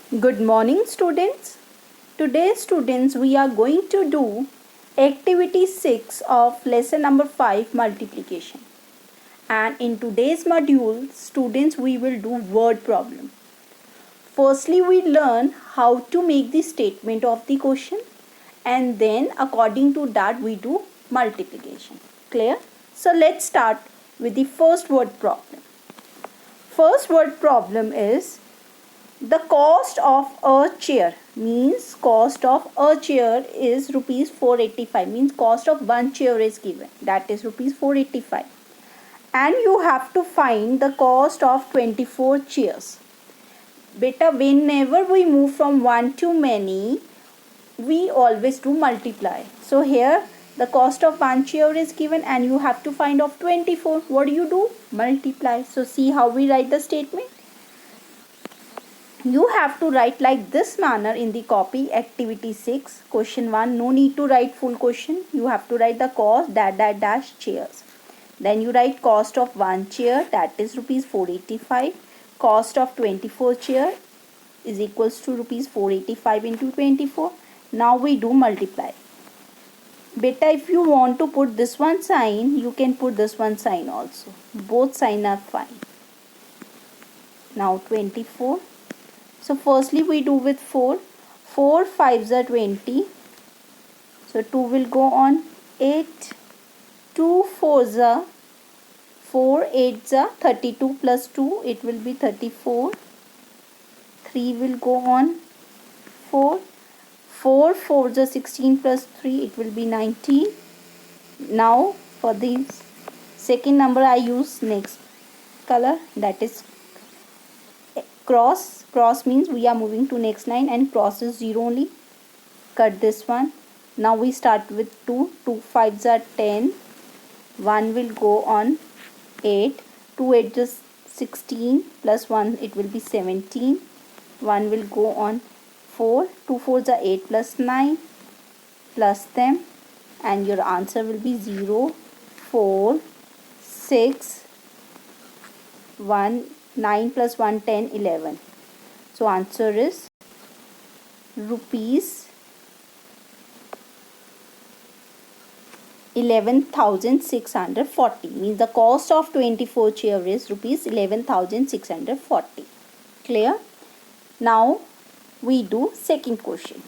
Good morning students. Today students we are going to do activity 6 of lesson number 5 multiplication. And in today's module students we will do word problem. Firstly we learn how to make the statement of the question and then according to that we do multiplication. Clear? So let's start with the first word problem. First word problem is the cost of a chair means cost of a chair is rupees 485 means cost of one chair is given, that is rupees 485, and you have to find the cost of 24 chairs. Beta, whenever we move from one to many we always do multiply. So here the cost of one chair is given and you have to find of 24. What do? Multiply. So see how we write the statement. You have to write like this manner in the copy. Activity 6 question 1. No need to write full question. You have to write the cost dash chairs. Then you write cost of one chair, that is rupees 485. Cost of 24 chair is equals to rupees 485 into 24. Now we do multiply. Beta, if you want to put this one sign, you can put this one sign also. Both sign are fine. Now 24. So firstly we do with 4. 4 5s are 20. So 2 will go on 8. 2 4s are 4. 8s are 32 plus 2. It will be 34. 3 will go on 4. 4 4s are 16 plus 3. It will be 19. Now for the second number I use next color, that is cross. Cross means we are moving to next line and cross is 0 only. Cut this one. Now we start with 2. 2 5s are 10. 1 will go on 8. 2 8s is 16 plus 1 it will be 17. 1 will go on 4. 2 4s are 8 plus 9. Plus them and your answer will be 0 4 6 1 9 plus 1 10 11. So answer is rupees 11,640 means the cost of 24 chair is rupees 11,640. Clear? Now we do second question.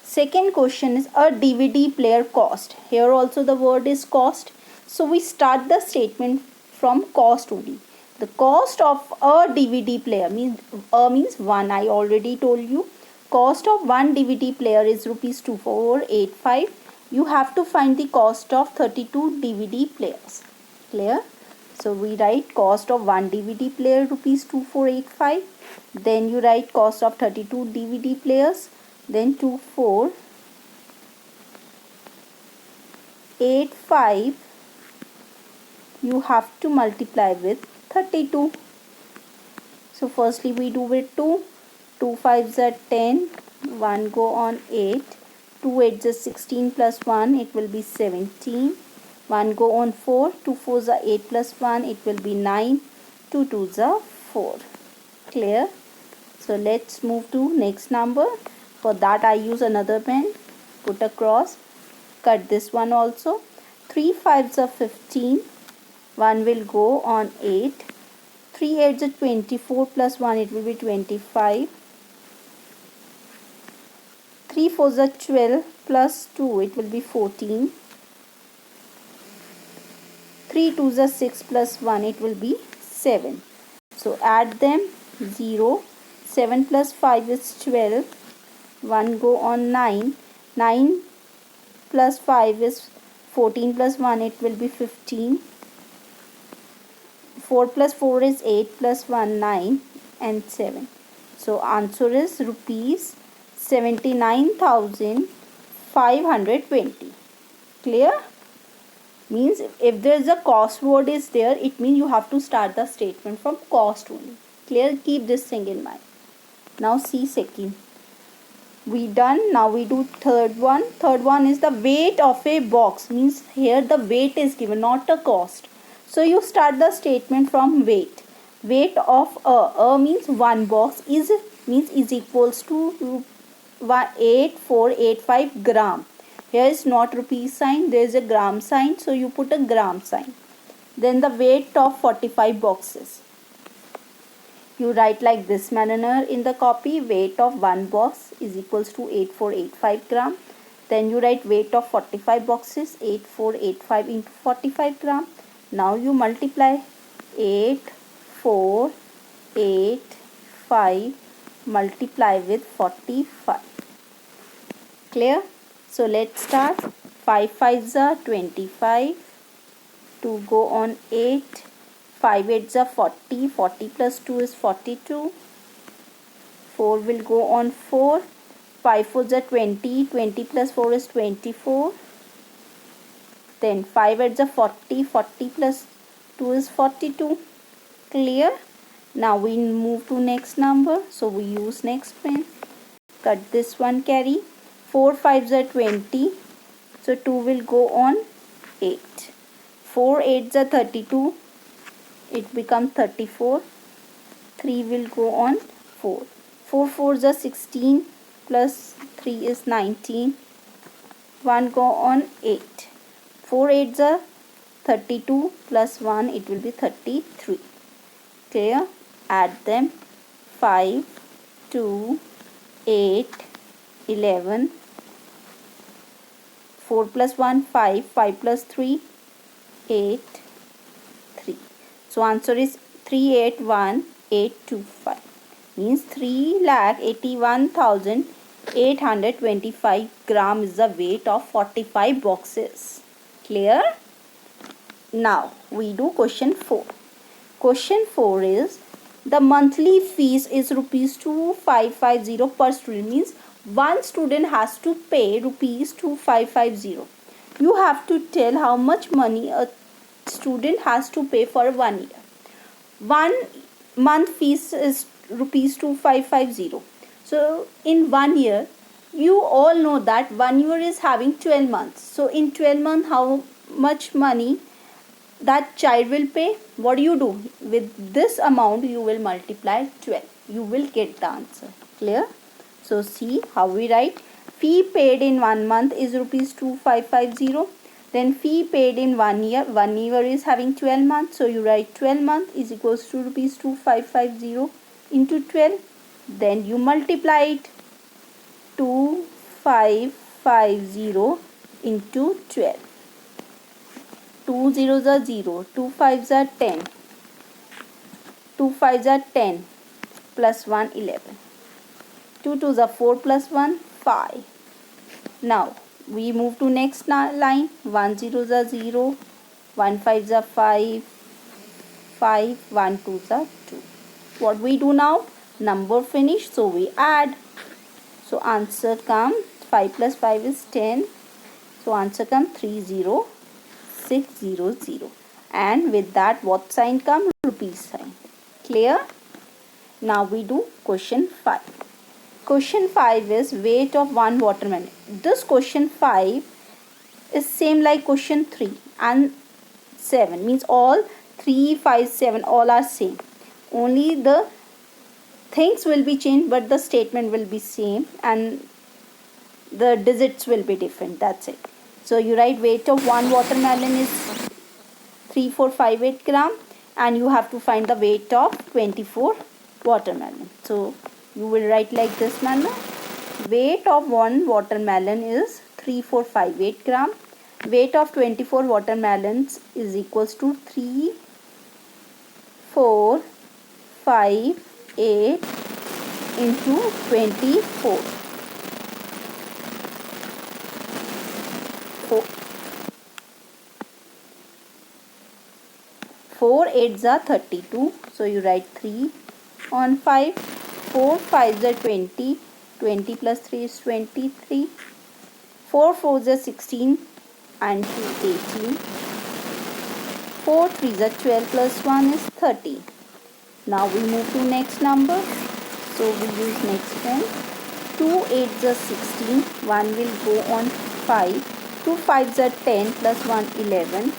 Second question is a DVD player cost. Here also the word is cost. So we start the statement from cost only. The cost of a DVD player means one. I already told you. Cost of one DVD player is rupees 2485. You have to find the cost of 32 DVD players. Clear? So we write cost of one DVD player rupees 2485. Then you write cost of 32 DVD players. Then 2485 you have to multiply with 32. So firstly we do with 2. 2 5s are 10. 1 go on 8. 2 8s are 16 plus 1 it will be 17. 1 go on 4. 2 4s are 8 plus 1 it will be 9. 2 2s are 4. Clear? So let's move to next number. For that I use another pen. Put a cross. Cut this one also. 3 5s are 15. 1 will go on 8. 3 8s are 24 plus 1 it will be 25. 3 4s are 12 plus 2 it will be 14. 3 2s are 6 plus 1 it will be 7. So add them 0. 7 plus 5 is 12. 1 go on 9. 9 plus 5 is 14 plus 1 it will be 15. 4 plus 4 is 8 plus 1 9 and 7. So answer is rupees 79,520. Clear? Means if there is a cost word is there, it means you have to start the statement from cost only. Clear? Keep this thing in mind. Now see second. We done. Now we do third one. Third one is the weight of a box. Means here the weight is given, not a cost. So you start the statement from weight. Weight of a means one box is means is equals to 8485 gram. Here is not rupee sign, there is a gram sign, so you put a gram sign. Then the weight of 45 boxes. You write like this manner in the copy. Weight of one box is equals to 8485 gram. Then you write weight of 45 boxes, 8485 into 45 gram. Now you multiply 8485 multiply with 45. Clear? So let's start. 5 5s are 25. 2 go on 8. 5 8s are 40. 40 plus 2 is 42. 4 will go on 4. 5 4s are 20. 20 plus 4 is 24. Then 5 8s are 40. 40 plus 2 is 42. Clear? Now we move to next number. So we use next pen. Cut this one carry. 4 5s are 20. So 2 will go on 8. 4 8s are 32. It becomes 34. 3 will go on 4. 4 4s are 16 plus 3 is 19. 1 go on 8. 4 8s are 32 plus 1 it will be 33. Clear? Add them. 5 2 8 11. 4 plus 1 5. 5 plus 3 8 3. So answer is 381825. Means 3,81,825 gram is the weight of 45 boxes. Clear? Now we do question 4. Question 4 is the monthly fees is rupees 2550 per student. Means one student has to pay rupees 2550. You have to tell how much money a student has to pay for 1 year. 1 month fees is rupees 2550. So in 1 year, you all know that 1 year is having 12 months. So in 12 months, how much money that child will pay? What do you do? With this amount, you will multiply 12. You will get the answer. Clear? So see how we write. Fee paid in 1 month is rupees 2550. Then fee paid in 1 year. 1 year is having 12 months. So you write 12 months is equals to rupees 2550 into 12. Then you multiply it. 2550 into 12. 2 zeros are 0. 2 5s are 10. 2 5s are 10. Plus 1 11. 2 2s are 4 plus 1 5. Now we move to next line. 1 zeros are 0. 1 5s are 5. 5 1 2s are 2. What we do now? Number finished, so we add. So answer come 5 plus 5 is 10. So answer come 30600. And with that what sign come? Rupees sign. Clear? Now we do question 5. Question 5 is weight of one watermelon. This question 5 is same like question 3 and 7. Means all 3, 5, 7 all are same. Only the things will be changed but the statement will be same and the digits will be different. That's it. So you write weight of one watermelon is 3458 gram and you have to find the weight of 24 watermelon. So you will write like this manner. Weight of one watermelon is 3458 gram. Weight of 24 watermelons is equals to 3458 into 24. 4 8s are 32. So you write 3 on 5. 4 5s are 20. 20 plus 3 is 23. 4 4s are 16 and 2 18. 4 3s are 12 plus 1 is 30. Now we move to next number. So we use next one. 2 8s are 16. 1 will go on 5. 2 5s are 10 plus 1 11.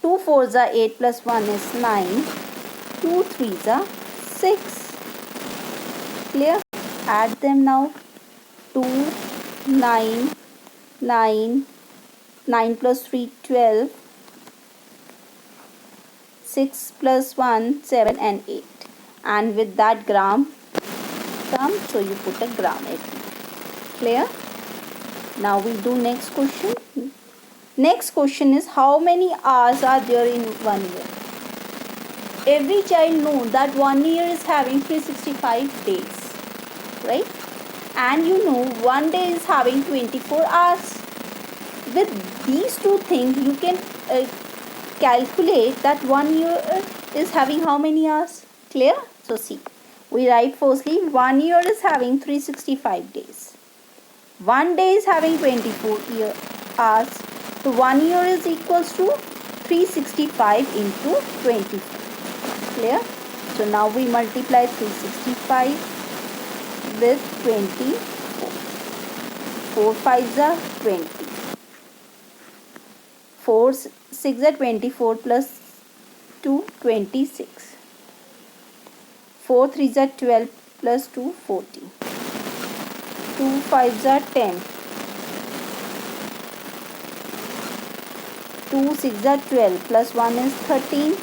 2 4s are 8 plus 1 is 9. 2 3s are 6. Clear? Add them now. 2, 9, 9, 9 plus 3, 12, 6 plus 1, 7 and 8. And with that gram come, so you put a gram at it. Clear? Now we do next question. Next question is, how many hours are there in 1 year? Every child knows that 1 year is having 365 days, right? And you know 1 day is having 24 hours. With these two things you can calculate that 1 year is having how many hours. Clear? So see, we write firstly 1 year is having 365 days. 1 day is having 24 hours. So 1 year is equals to 365 into 24. Clear? So now we multiply 365 with 24. 4 5s are 20. 4 6 are 24 plus 2, 26. 4 3s are 12 plus 2, 14. 2 5s are 10. 2 6 are 12 plus 1 is 13.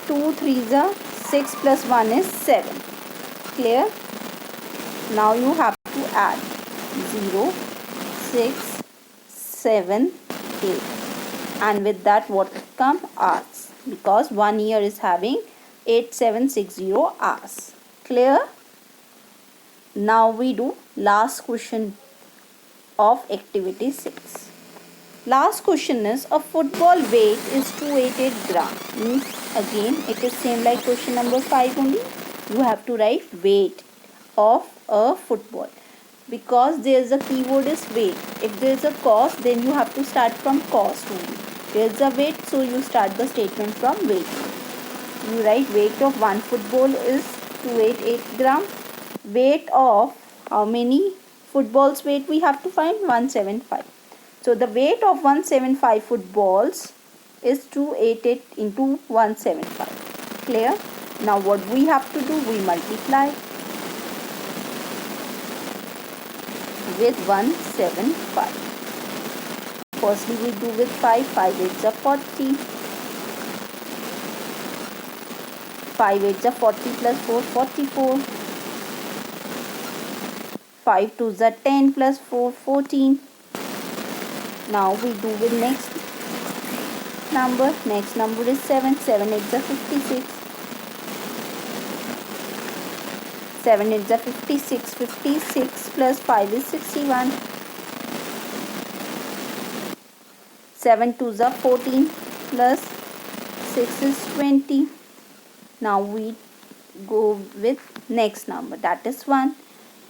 2 3s are 6 plus 1 is 7. Clear? Now you have to add 0, 6, 7, 8. And with that what come? Hours. Because 1 year is having 8760 hours. Clear? Now we do last question of activity 6. Last question is, a football weight is 288 gram. Means again it is same like question number 5 only. You have to write weight of a football, because there is a keyword is weight. If there is a cost, then you have to start from cost only. There is a weight, so you start the statement from weight. You write weight of one football is 288 gram. Weight of how many footballs weight we have to find? 175. So the weight of 175 footballs is 288 into 175. Clear? Now what we have to do? We multiply with 175. Firstly we do with 5. 5 8s are 40. 5 8s are 40 plus 4, 44. 5 2s are 10 plus 4, 14. Now we do with next number. Next number is 7. 7 8s are 56. 7 8s are 56. 56 plus 5 is 61. 7 2s are 14 plus 6 is 20. Now we go with next number, that is 1.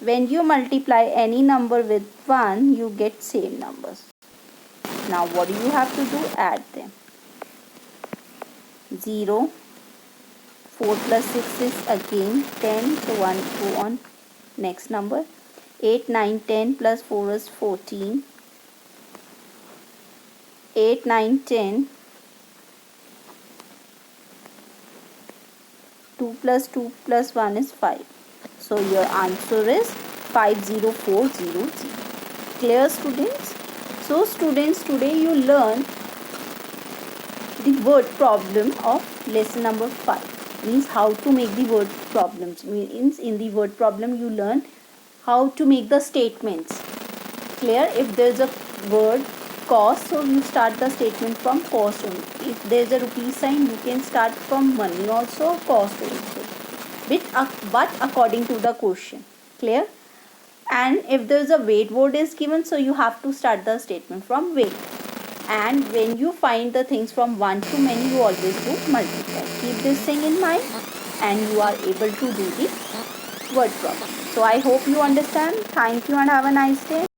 When you multiply any number with 1, you get same numbers. Now what do you have to do? Add them. 0. 4 plus 6 is again 10. So 1 go on next number. 8 9 10 plus 4 is 14. 8 9 10. 2 plus 1 is 5. So your answer is 50400. Clear, students? So students, today you learn the word problem of lesson number 5. Means how to make the word problems. Means in the word problem you learn how to make the statements. Clear? If there is a word cost, so you start the statement from cost only. If there is a rupee sign, you can start from money also, cost also. But according to the question. Clear? And if there is a weight word is given, so you have to start the statement from weight. And when you find the things from 1 to many, you always do multiply. Keep this thing in mind and you are able to do the word problem. So I hope you understand. Thank you and have a nice day.